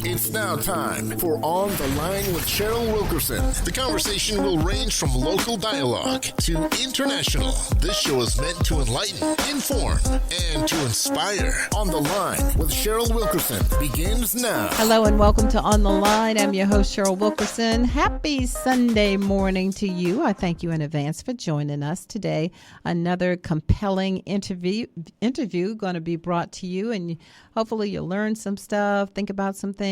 It's now time for On the Line with Cheryl Wilkerson. The conversation will range from local dialogue to international. This show is meant to enlighten, inform, and to inspire. On the Line with Cheryl Wilkerson begins now. Hello and welcome to On the Line. I'm your host, Cheryl Wilkerson. Happy Sunday morning to you. I thank you in advance for joining us today. Another compelling interview going to be brought to you, and hopefully you'll learn some stuff, think about some things,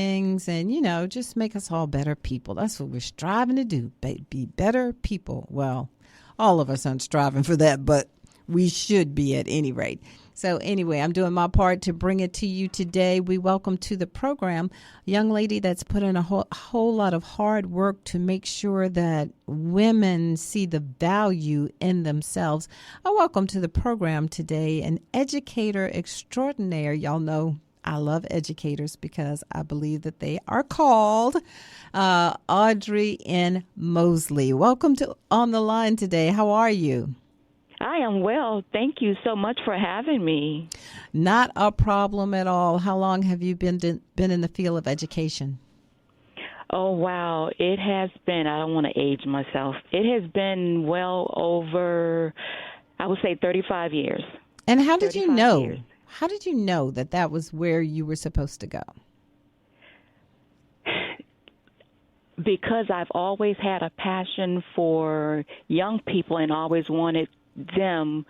and, just make us all better people. That's what we're striving to do, be better people. Well, all of us aren't striving for that, but we should be at any rate. So anyway, I'm doing my part to bring it to you today. We welcome to the program a young lady that's put in a whole lot of hard work to make sure that women see the value in themselves. I welcome to the program today an educator extraordinaire. Y'all know I love educators because I believe that they are called. Audrey N. Mosley. Welcome to On the Line today. How are you? I am well. Thank you so much for having me. Not a problem at all. How long have you been in the field of education? Oh, wow. It has been, I don't want to age myself. It has been well over, I would say 35 years. And how did you know? Years. How did you know that that was where you were supposed to go? Because I've always had a passion for young people and always wanted them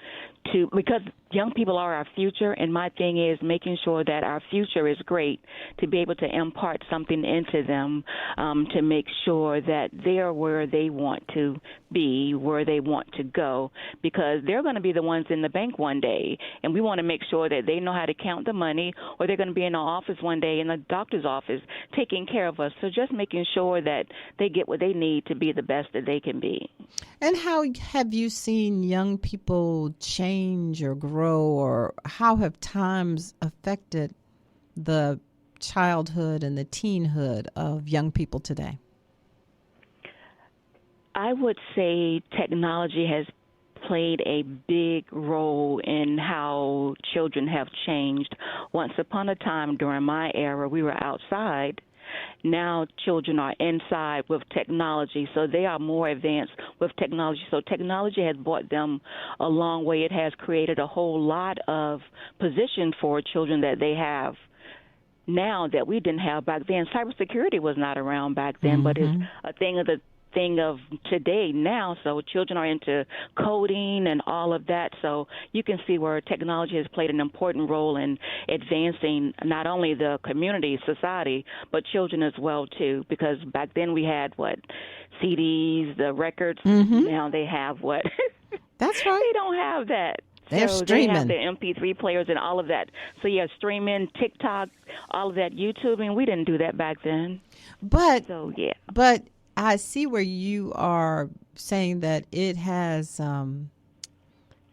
to, because young people are our future, and my thing is making sure that our future is great, to be able to impart something into them, to make sure that they're where they want to be, where they want to go, because they're going to be the ones in the bank one day, and we want to make sure that they know how to count the money, or they're going to be in the office one day, in the doctor's office, taking care of us. So just making sure that they get what they need to be the best that they can be. And how have you seen young people change or grow, or how have times affected the childhood and the teenhood of young people today? I would say technology has played a big role in how children have changed. Once upon a time during my era, we were outside. Now children are inside with technology, so they are more advanced with technology. So technology has brought them a long way. It has created a whole lot of positions for children that they have now that we didn't have back then. Cybersecurity was not around back then, but it's a thing of today now. So children are into coding and all of that. So you can see where technology has played an important role in advancing not only the community, society, but children as well too. Because back then we had CDs, the records. Now they have what? That's right. They don't have that. They're streaming. They have the MP3 players and all of that. So yeah, streaming, TikTok, all of that, YouTube, and we didn't do that back then. But I see where you are saying that it has,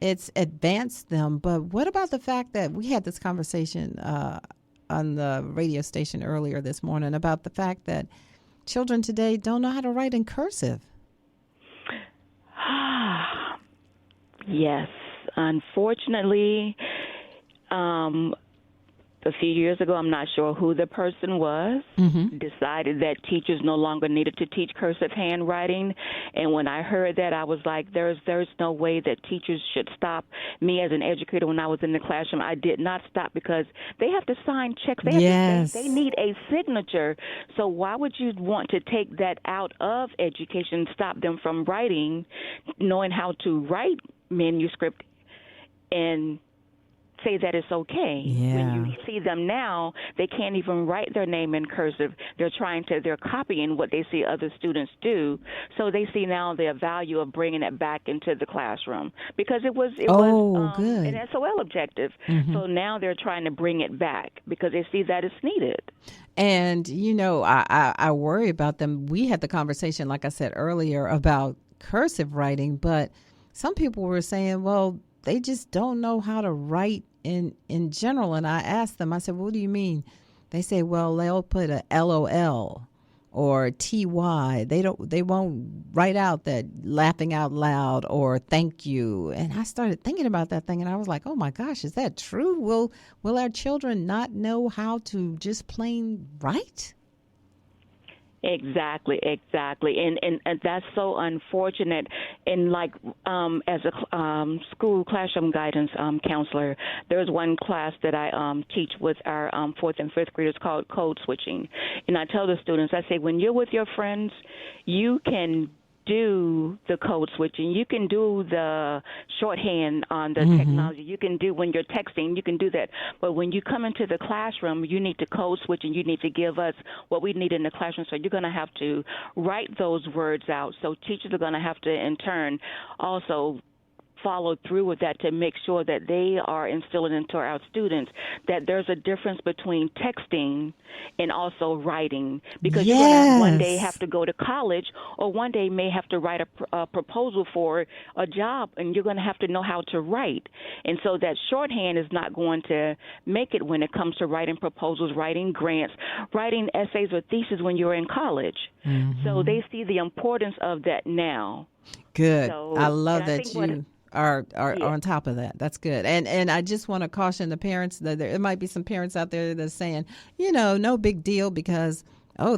it's advanced them. But what about the fact that we had this conversation on the radio station earlier this morning about the fact that children today don't know how to write in cursive? Yes. Unfortunately, a few years ago, I'm not sure who the person was, decided that teachers no longer needed to teach cursive handwriting. And when I heard that, I was like, there's no way that teachers should stop. Me as an educator, when I was in the classroom, I did not stop, because they have to sign checks. They need a signature. So why would you want to take that out of education, stop them from writing, knowing how to write manuscript and say that it's okay? Yeah. When you see them now, they can't even write their name in cursive. They're copying what they see other students do. So they see now the value of bringing it back into the classroom, because it was good. an SOL objective. So now they're trying to bring it back because they see that it's needed. And, I worry about them. We had the conversation, like I said earlier, about cursive writing, but some people were saying, well, they just don't know how to write in general. And I asked them, I said, well, what do you mean? They say, well, they'll put a LOL or TY. They won't write out that laughing out loud or thank you. And I started thinking about that thing, and I was like, oh my gosh, is that true? Will our children not know how to just plain write? Exactly, and that's so unfortunate. And like as a school classroom guidance counselor, there's one class that I teach with our fourth and fifth graders called code switching. And I tell the students, I say, when you're with your friends, you can do the code switching. You can do the shorthand on the technology. You can do when you're texting, you can do that. But when you come into the classroom, you need to code switch and you need to give us what we need in the classroom. So you're going to have to write those words out. So teachers are going to have to, in turn, also follow through with that to make sure that they are instilling into our students that there's a difference between texting and also writing, because you're going to one day have to go to college, or one day may have to write a proposal for a job, and you're going to have to know how to write. And so that shorthand is not going to make it when it comes to writing proposals, writing grants, writing essays or theses when you're in college. So they see the importance of that now. Good. So, I love that you are on top of that. That's good. And I just want to caution the parents that there might be some parents out there that's saying, no big deal because,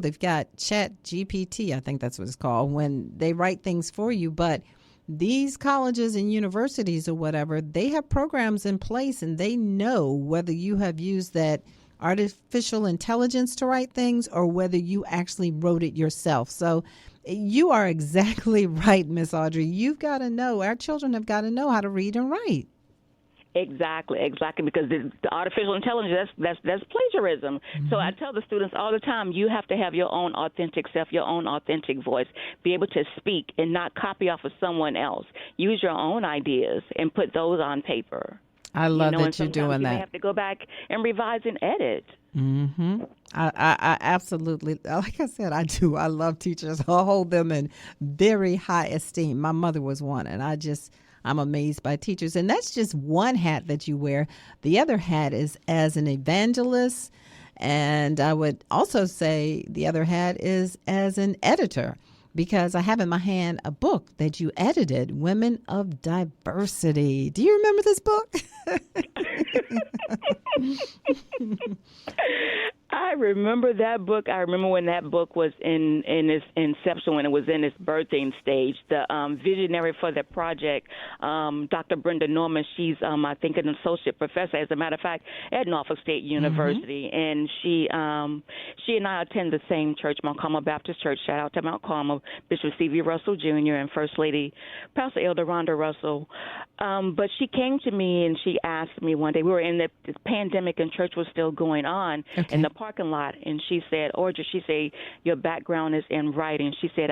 they've got Chat GPT, I think that's what it's called, when they write things for you. But these colleges and universities or whatever, they have programs in place and they know whether you have used that artificial intelligence to write things or whether you actually wrote it yourself. So you are exactly right, Miss Audrey. You've got to know, our children have got to know how to read and write. Exactly, because the artificial intelligence, that's plagiarism. So I tell the students all the time, you have to have your own authentic self, your own authentic voice, be able to speak and not copy off of someone else. Use your own ideas and put those on paper. I love that you're doing that. You may have to go back and revise and edit. I absolutely, like I said, I do. I love teachers. I hold them in very high esteem. My mother was one, and I'm amazed by teachers. And that's just one hat that you wear. The other hat is as an evangelist. And I would also say the other hat is as an editor, because I have in my hand a book that you edited, Women of Diversity. Do you remember this book? I remember that book. I remember when that book was in its inception, when it was in its birthing stage. The visionary for the project, Dr. Brenda Norman, she's, I think, an associate professor, as a matter of fact, at Norfolk State University. And she and I attend the same church, Mount Carmel Baptist Church. Shout out to Mount Carmel, Bishop C.V. Russell Jr. and First Lady Pastor Elder Rhonda Russell. But she came to me and she asked me one day, we were in the pandemic and church was still going on in the parking lot, and she said, Audrey, she said, your background is in writing. She said,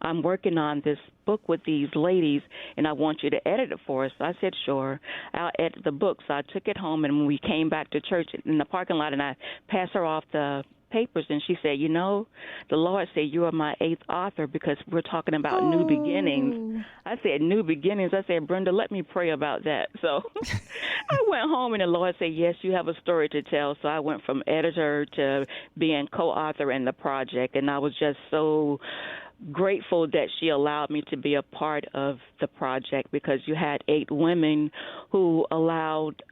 I'm working on this book with these ladies, and I want you to edit it for us. So I said, sure, I'll edit the book. So I took it home, and when we came back to church in the parking lot, and I passed her off the papers, and she said, the Lord said you are my 8th author because we're talking about new beginnings. I said, new beginnings. I said, Brenda, let me pray about that. So I went home, and the Lord said, yes, you have a story to tell. So I went from editor to being co-author in the project, and I was just so grateful that she allowed me to be a part of the project, because you had 8 women who allowed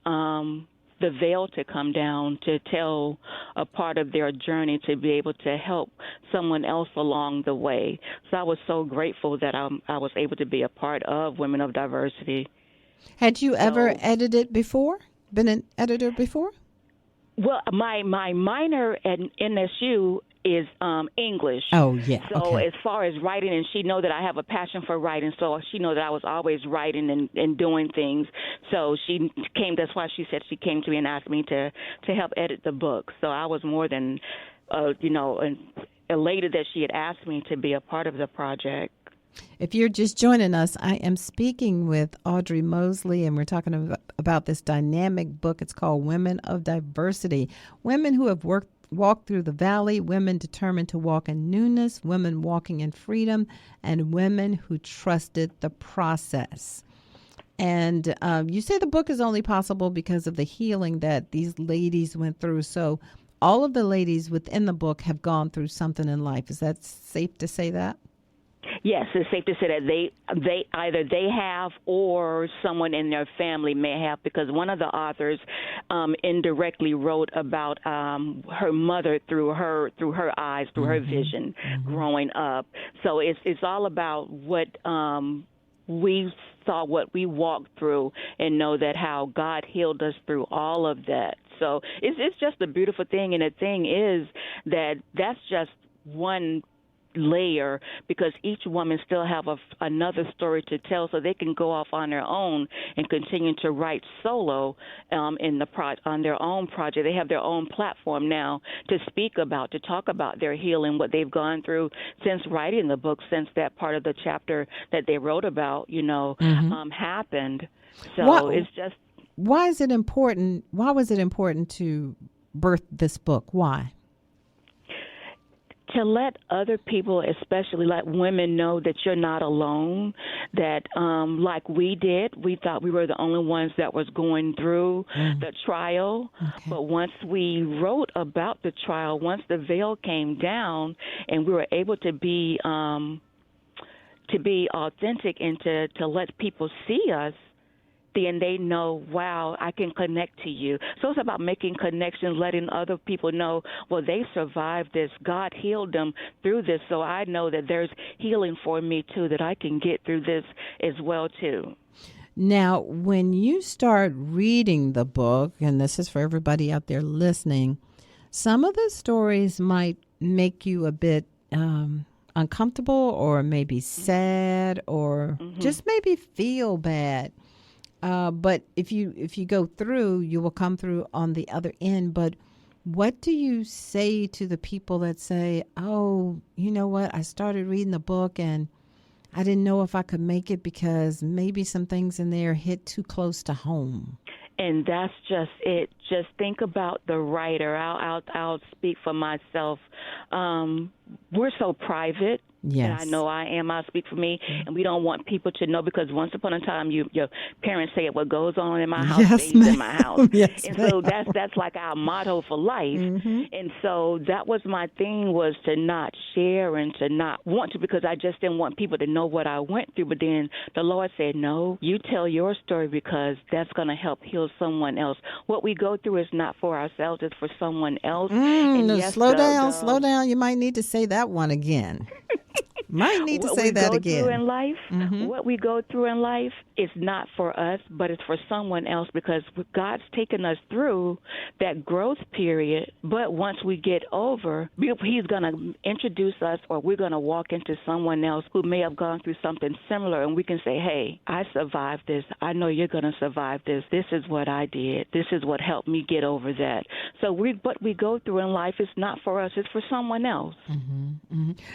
the veil to come down to tell a part of their journey, to be able to help someone else along the way. So I was so grateful that I was able to be a part of Women of Diversity. Had you ever edited before? Been an editor before? Well, my minor at NSU is English. Oh, yeah. So as far as writing, and she know that I have a passion for writing, so she know that I was always writing and doing things. So that's why she said she came to me and asked me to help edit the book. So I was more than, elated that she had asked me to be a part of the project. If you're just joining us, I am speaking with Audrey Mosley, and we're talking about this dynamic book. It's called Women of Diversity. Women who have walked through the valley, women determined to walk in newness, women walking in freedom, and women who trusted the process. And you say the book is only possible because of the healing that these ladies went through. So all of the ladies within the book have gone through something in life. Is that safe to say that? Yes, it's safe to say that they either they have or someone in their family may have, because one of the authors indirectly wrote about her mother through her eyes, through her vision growing up. So it's all about what we saw, what we walked through, and know that how God healed us through all of that. So it's just a beautiful thing, and the thing is that's just one layer, because each woman still have another story to tell, so they can go off on their own and continue to write solo on their own project. They have their own platform now to speak about, to talk about their healing, what they've gone through since writing the book, since that part of the chapter that they wrote about, happened. So it's just. Why is it important? Why was it important to birth this book? Why? To let other people, especially let women, know that you're not alone, that like we did, we thought we were the only ones that was going through the trial. Okay. But once we wrote about the trial, once the veil came down and we were able to be authentic and to let people see us, then they know, wow, I can connect to you. So it's about making connections, letting other people know, well, they survived this. God healed them through this. So I know that there's healing for me, too, that I can get through this as well, too. Now, when you start reading the book, and this is for everybody out there listening, some of the stories might make you a bit uncomfortable, or maybe sad, or just maybe feel bad. But if you go through, you will come through on the other end. But what do you say to the people that say, oh, you know what, I started reading the book and I didn't know if I could make it because maybe some things in there hit too close to home? And that's just it. Just think about the writer. I'll speak for myself. We're so private. Yes. And I know I am. I'll speak for me. And we don't want people to know, because once upon a time, your parents say, what goes on in my house stays in my house. Yes, and so that's like our motto for life. And so that was my thing, was to not share and to not want to, because I just didn't want people to know what I went through. But then the Lord said, no, you tell your story, because that's going to help heal someone else. What we go through is not for ourselves, it's for someone else. And yes, slow down. You might need to say that one again. Might need to say that again. What we go through in life is not for us, but it's for someone else, because God's taken us through that growth period. But once we get over, He's going to introduce us, or we're going to walk into someone else who may have gone through something similar, and we can say, hey, I survived this. I know you're going to survive this. This is what I did. This is what helped me get over that. So what we go through in life is not for us. It's for someone else.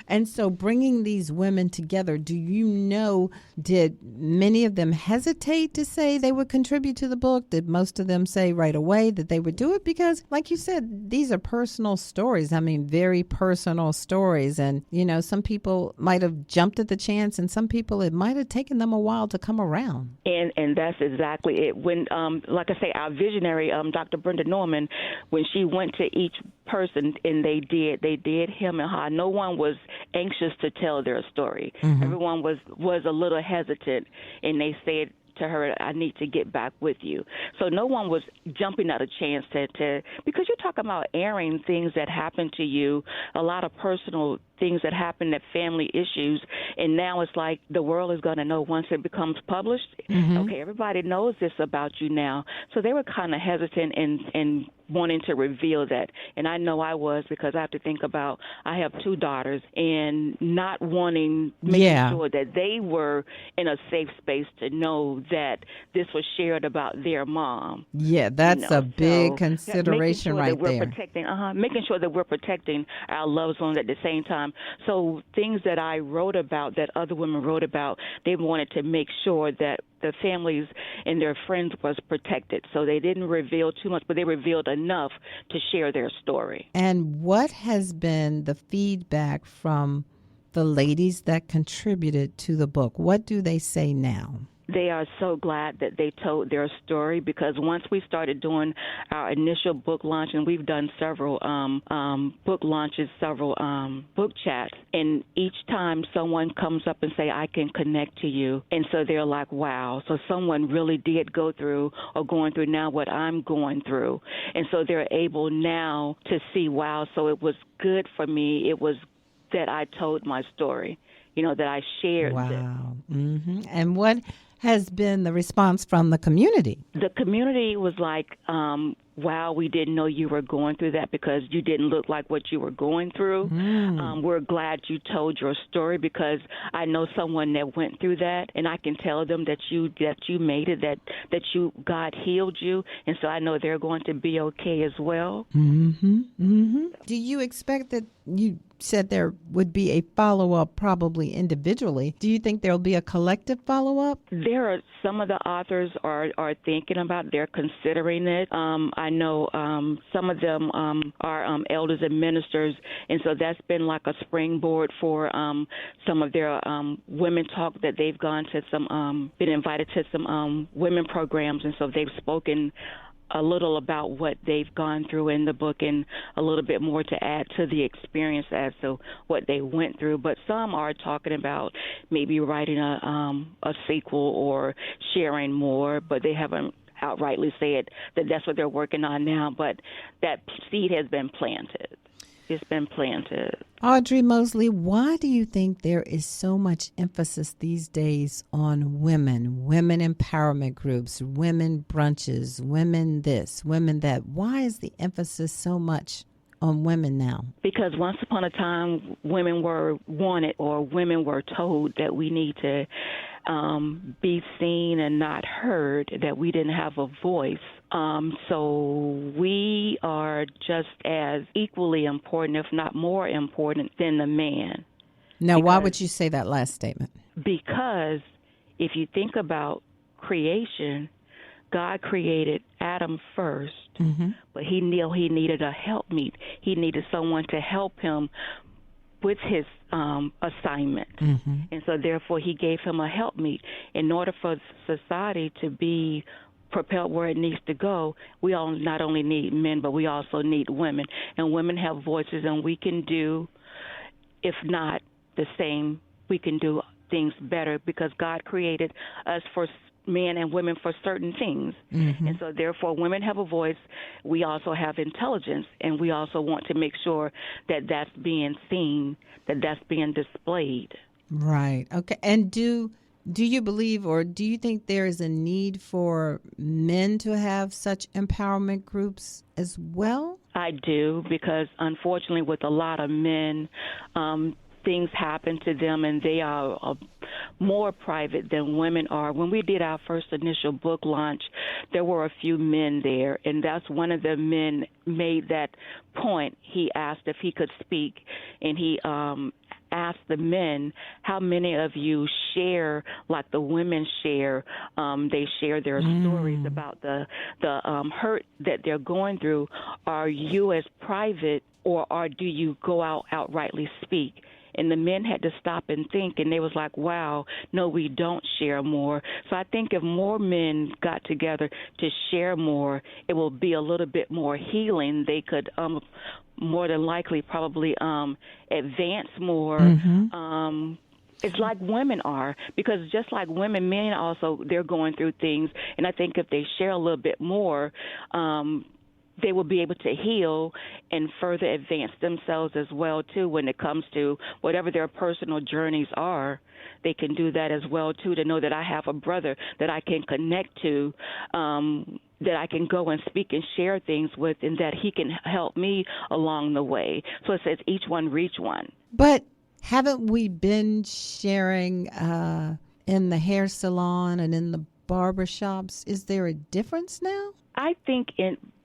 And so bringing these women together, do you know, did many of them hesitate to say they would contribute to the book? Did most of them say right away that they would do it? Because like you said, these are personal stories. I mean, very personal stories. And, some people might have jumped at the chance, and some people, it might have taken them a while to come around. And that's exactly it. When, like I say, our visionary, Dr. Brenda Norman, when she went to each person and they did him and her, no one was anxious to tell their story. Everyone was a little hesitant, and they said to her, I need to get back with you. So no one was jumping at a chance to because you're talking about airing things that happened to you, a lot of personal things that happen, that family issues, and now it's like the world is going to know once it becomes published. Okay, everybody knows this about you now. So they were kind of hesitant in wanting to reveal that. And I know I was, because I have to think about, I have 2 daughters, and not making sure that they were in a safe space to know that this was shared about their mom. Yeah, that's a big consideration right there. Making sure that we're protecting our loved ones at the same time. So things that I wrote about, that other women wrote about, they wanted to make sure that the families and their friends was protected. So they didn't reveal too much, but they revealed enough to share their story. And what has been the feedback from the ladies that contributed to the book? What do they say now? they are so glad that they told their story, because once we started doing our initial book launch, and we've done several book launches, several book chats, and each time someone comes up and say, I can connect to you, and so they're like, wow, so someone really did go through or going through now what I'm going through, and so they're able now to see, wow, so it was good for me. It was that I told my story, that I shared. Wow. Mm-hmm. And what has been the response from the community? The community was like, wow, we didn't know you were going through that, because you didn't look like what you were going through. We're glad you told your story, because I know someone that went through that, and I can tell them that you made it, that God healed you, and so I know they're going to be okay as well. Mm-hmm. Mm-hmm. Do you expect that you said there would be a follow-up probably individually? Do you think there'll be a collective follow-up? There are some of the authors are thinking about, they're considering it. I know some of them are elders and ministers, and so that's been like a springboard for some of their women talk that they've gone to been invited to some women programs, and so they've spoken a little about what they've gone through in the book, and a little bit more to add to the experience as to what they went through. But some are talking about maybe writing a sequel or sharing more, but they haven't outrightly said that that's what they're working on now. But that seed has been planted. It's been planted. Audrey Mosley, why do you think there is so much emphasis these days on women empowerment groups, women brunches, women this, women that? Why is the emphasis so much on women now? Because once upon a time, women were wanted, or women were told that we need to be seen and not heard, that we didn't have a voice. So we are just as equally important, if not more important, than the man. Now, why would you say that last statement? Because if you think about creation, God created Adam first, but he knew he needed a helpmeet. He needed someone to help him with his assignment. And so therefore he gave him a helpmeet. In order for society to be propelled where it needs to go, we all not only need men, but we also need women. And women have voices, and we can do, if not the same, we can do things better, because God created us for men and women for certain things. And so therefore women have a voice. We also have intelligence, and we also want to make sure that that's being seen, that that's being displayed. Right. Okay. And do you believe, or do you think there is a need for men to have such empowerment groups as well? I do, because unfortunately with a lot of men, things happen to them, and they are more private than women are. When we did our first initial book launch, there were a few men there, and that's one of the men made that point. He asked if he could speak, and he asked the men, how many of you share like the women share? They share their stories about the hurt that they're going through. Are you as private, or do you go out outrightly speak? And the men had to stop and think, and they was like, wow, no, we don't share more. So I think if more men got together to share more, it will be a little bit more healing. They could more than likely probably advance more. It's like women are, because just like women, men also, they're going through things. And I think if they share a little bit more, they will be able to heal and further advance themselves as well, too, when it comes to whatever their personal journeys are. They can do that as well, too, to know that I have a brother that I can connect to, that I can go and speak and share things with, and that he can help me along the way. So it says each one reach one. But haven't we been sharing in the hair salon and in the barber shops? Is there a difference now? I think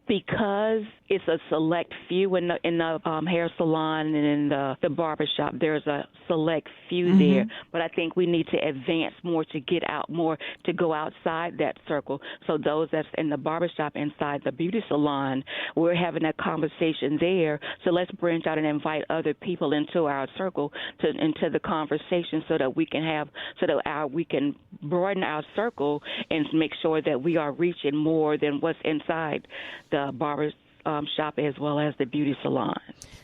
because it's a select few in the hair salon and in the barbershop. There's a select few there, but I think we need to advance more to get out more, to go outside that circle. So those that's in the barbershop, inside the beauty salon, we're having that conversation there. So let's branch out and invite other people into our circle, into the conversation, so that we can broaden our circle and make sure that we are reaching more than what's inside the barber shop as well as the beauty salon.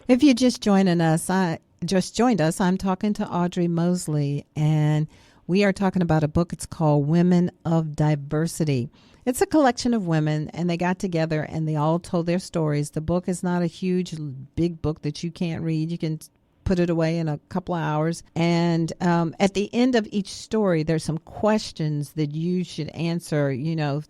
If you're just joined us, I'm talking to Audrey Mosley, and we are talking about a book. It's called Women of Diversity. It's a collection of women, and they got together and they all told their stories. The book is not a huge, big book that you can't read. You can put it away in a couple of hours. And at the end of each story, there's some questions that you should answer,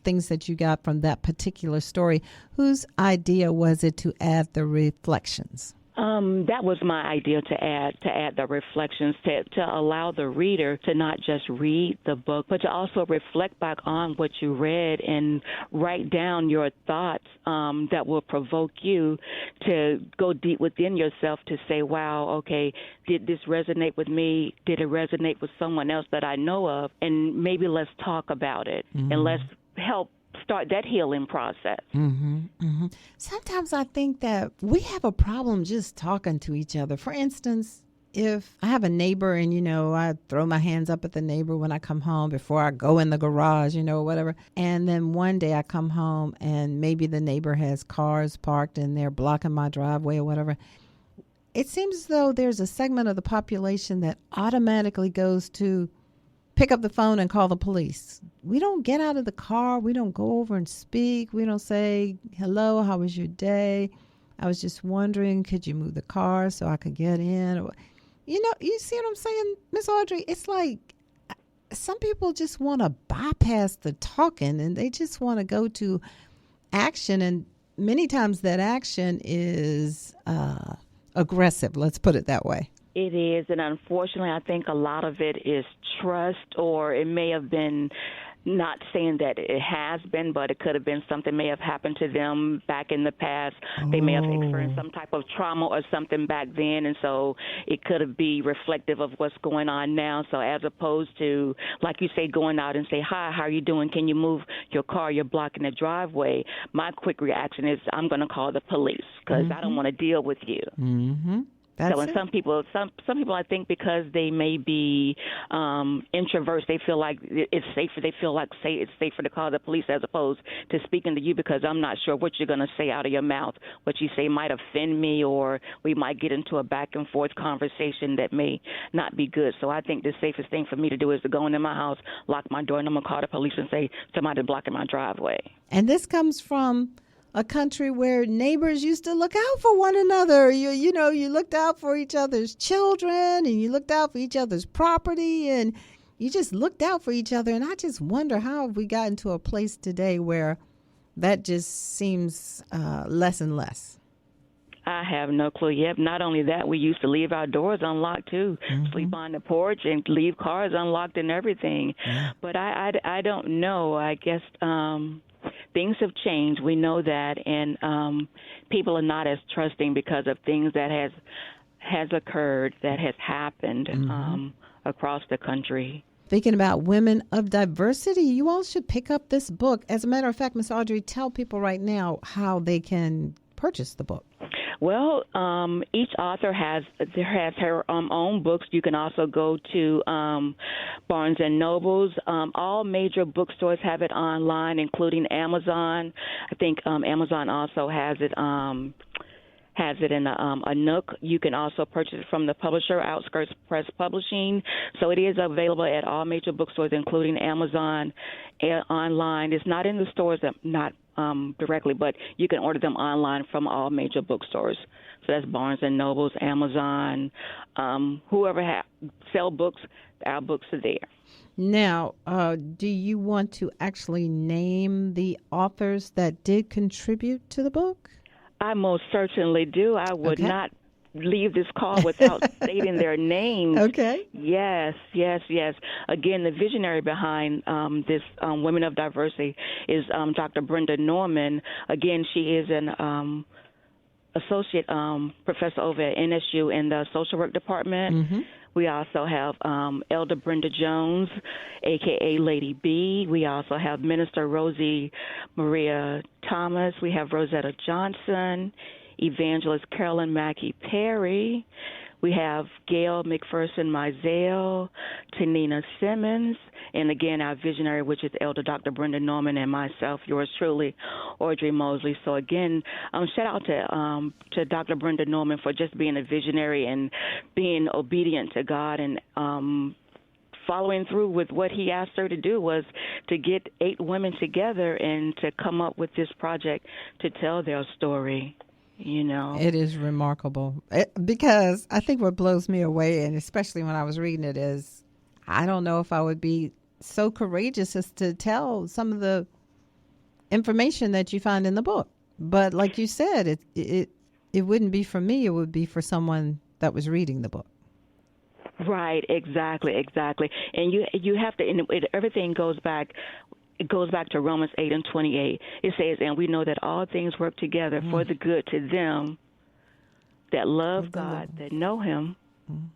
things that you got from that particular story. Whose idea was it to add the reflections? That was my idea, to add the reflections, to allow the reader to not just read the book, but to also reflect back on what you read and write down your thoughts that will provoke you to go deep within yourself to say, wow, okay, did this resonate with me? Did it resonate with someone else that I know of? And maybe let's talk about it, and let's help start that healing process. Sometimes I think that we have a problem just talking to each other. For instance, if I have a neighbor and, I throw my hands up at the neighbor when I come home before I go in the garage, whatever. And then one day I come home and maybe the neighbor has cars parked and they're blocking my driveway or whatever. It seems as though there's a segment of the population that automatically goes to pick up the phone and call the police. We don't get out of the car. We don't go over and speak. We don't say, hello, how was your day? I was just wondering, could you move the car so I could get in? Or, you see what I'm saying, Miss Audrey? It's like some people just want to bypass the talking and they just want to go to action. And many times that action is aggressive. Let's put it that way. It is, and unfortunately, I think a lot of it is trust, or it may have been, not saying that it has been, but it could have been something may have happened to them back in the past. They may have experienced some type of trauma or something back then, and so it could be reflective of what's going on now. So as opposed to, like you say, going out and say, hi, how are you doing? Can you move your car? You're blocking the driveway. My quick reaction is, I'm going to call the police because I don't want to deal with you. That's and some people, I think, because they may be introverts, they feel like it's safer. They feel like it's safer to call the police as opposed to speaking to you, because I'm not sure what you're going to say out of your mouth. What you say might offend me, or we might get into a back and forth conversation that may not be good. So I think the safest thing for me to do is to go into my house, lock my door, and I'm going to call the police and say somebody's blocking my driveway. And this comes from a country where neighbors used to look out for one another. You looked out for each other's children, and you looked out for each other's property, and you just looked out for each other. And I just wonder, how have we gotten to a place today where that just seems less and less? I have no clue yet. Not only that, we used to leave our doors unlocked too, sleep on the porch and leave cars unlocked and everything. But I don't know. I guess things have changed. We know that, and people are not as trusting because of things that has occurred, that has happened across the country. Speaking about women of diversity, you all should pick up this book. As a matter of fact, Ms. Audrey, tell people right now how they can purchase the book. Well, each author has her own books. You can also go to Barnes and Nobles. All major bookstores have it online, including Amazon. I think Amazon also has it in a Nook. You can also purchase it from the publisher, Outskirts Press Publishing. So it is available at all major bookstores, including Amazon, online. It's not in the stores, not directly, but you can order them online from all major bookstores. So that's Barnes and Nobles, Amazon, whoever sell books, our books are there. Now, do you want to actually name the authors that did contribute to the book? I most certainly do. I would not leave this call without stating their names. Okay. Yes. Again, the visionary behind this Women of Diversity is Dr. Brenda Norman. Again, she is an associate professor over at NSU in the social work department. Mm-hmm. We also have Elder Brenda Jones, a.k.a. Lady B. We also have Minister Rosie Maria Thomas. We have Rosetta Johnson, Evangelist Carolyn Mackey Perry. We have Gail McPherson Mizell, Tanina Simmons, and again, our visionary, which is Elder Dr. Brenda Norman, and myself, yours truly, Audrey Mosley. So again, shout out to Dr. Brenda Norman for just being a visionary and being obedient to God and following through with what he asked her to do, was to get 8 women together and to come up with this project to tell their story. You know, it is remarkable because I think what blows me away, and especially when I was reading it, is I don't know if I would be so courageous as to tell some of the information that you find in the book. But like you said, it wouldn't be for me. It would be for someone that was reading the book. Right. Exactly. And you have to. And everything goes back. It goes back to Romans 8:28. It says, and we know that all things work together for the good to them that love God, that know him,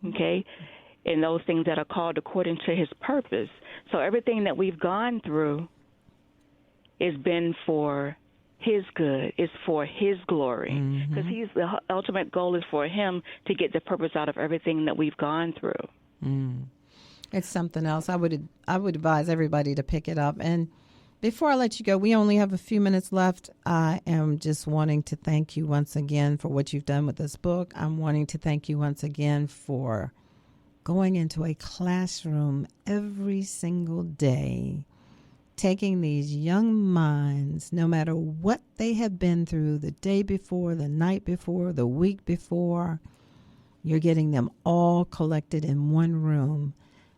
okay, and those things that are called according to his purpose. So everything that we've gone through has been for his good. It's for his glory. Because the ultimate goal is for him to get the purpose out of everything that we've gone through. It's something else. I would advise everybody to pick it up. And before I let you go, we only have a few minutes left. I am just wanting to thank you once again for what you've done with this book. I'm wanting to thank you once again for going into a classroom every single day, taking these young minds, no matter what they have been through the day before, the night before, the week before, you're getting them all collected in one room.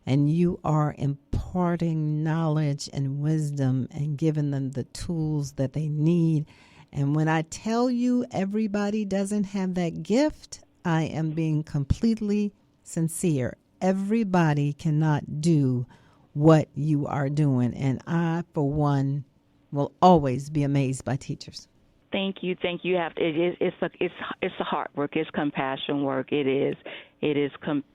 And you are imparting knowledge and wisdom and giving them the tools that they need. And when I tell you everybody doesn't have that gift, I am being completely sincere. Everybody cannot do what you are doing. And I, for one, will always be amazed by teachers. Thank you. You have to. It's a hard work. It's compassion work. It is. It is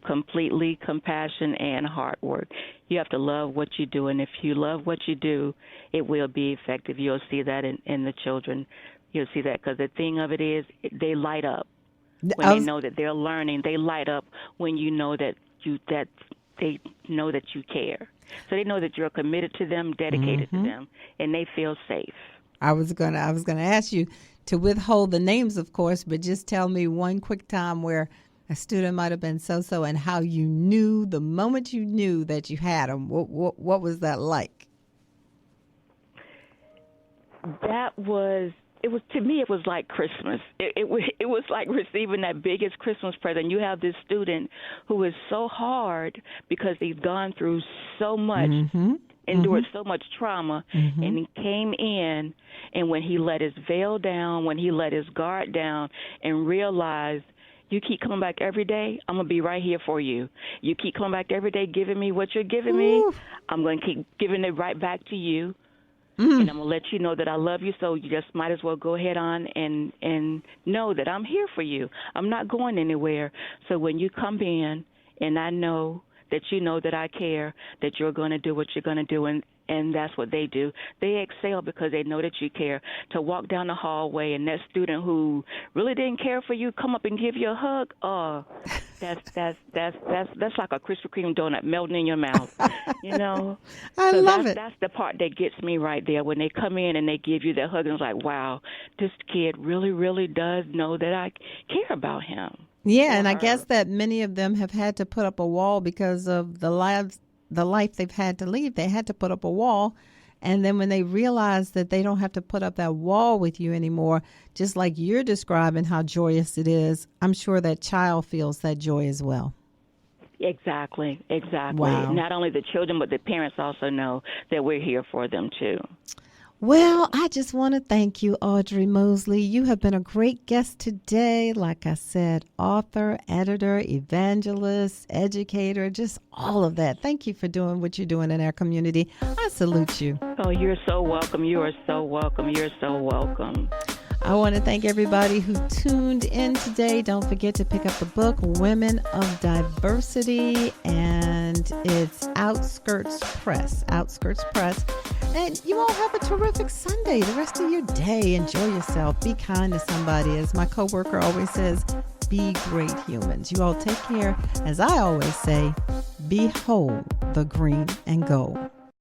completely compassion and hard work. You have to love what you do, and if you love what you do, it will be effective. You'll see that in the children. You'll see that because the thing of it is, they light up when they know that they're learning. They light up when you know that they know that you care. So they know that you're committed to them, dedicated to them, and they feel safe. I was gonna ask you to withhold the names, of course, but just tell me one quick time where a student might have been so and how you knew the moment you knew that you had them. What was that like? To me, it was like Christmas. It was like receiving that biggest Christmas present. You have this student who is so hard because he's gone through so much, endured so much trauma, and he came in, and when he let his veil down, when he let his guard down and realized, you keep coming back every day, I'm going to be right here for you. You keep coming back every day giving me what you're giving me, I'm going to keep giving it right back to you. And I'm going to let you know that I love you, so you just might as well go ahead on and know that I'm here for you. I'm not going anywhere. So when you come in and I know that you know that I care, that you're going to do what you're going to do, and that's what they do. They excel because they know that you care. To walk down the hallway and that student who really didn't care for you come up and give you a hug, that's like a Krispy Kreme donut melting in your mouth, you know. I love it. That's the part that gets me right there, when they come in and they give you that hug, and it's like, wow, this kid really, really does know that I care about him. Yeah, and I guess that many of them have had to put up a wall because of the life they've had to lead. They had to put up a wall. And then when they realize that they don't have to put up that wall with you anymore, just like you're describing how joyous it is, I'm sure that child feels that joy as well. Exactly. Wow. Not only the children, but the parents also know that we're here for them, too. Well, I just want to thank you, Audrey Mosley. You have been a great guest today. Like I said, author, editor, evangelist, educator, just all of that. Thank you for doing what you're doing in our community. I salute you. Oh, you're so welcome. You are so welcome. You're so welcome. I want to thank everybody who tuned in today. Don't forget to pick up the book, Women of Diversity, and it's Outskirts Press. And you all have a terrific Sunday. The rest of your day, enjoy yourself. Be kind to somebody. As my coworker always says, be great humans. You all take care. As I always say, behold the green and gold.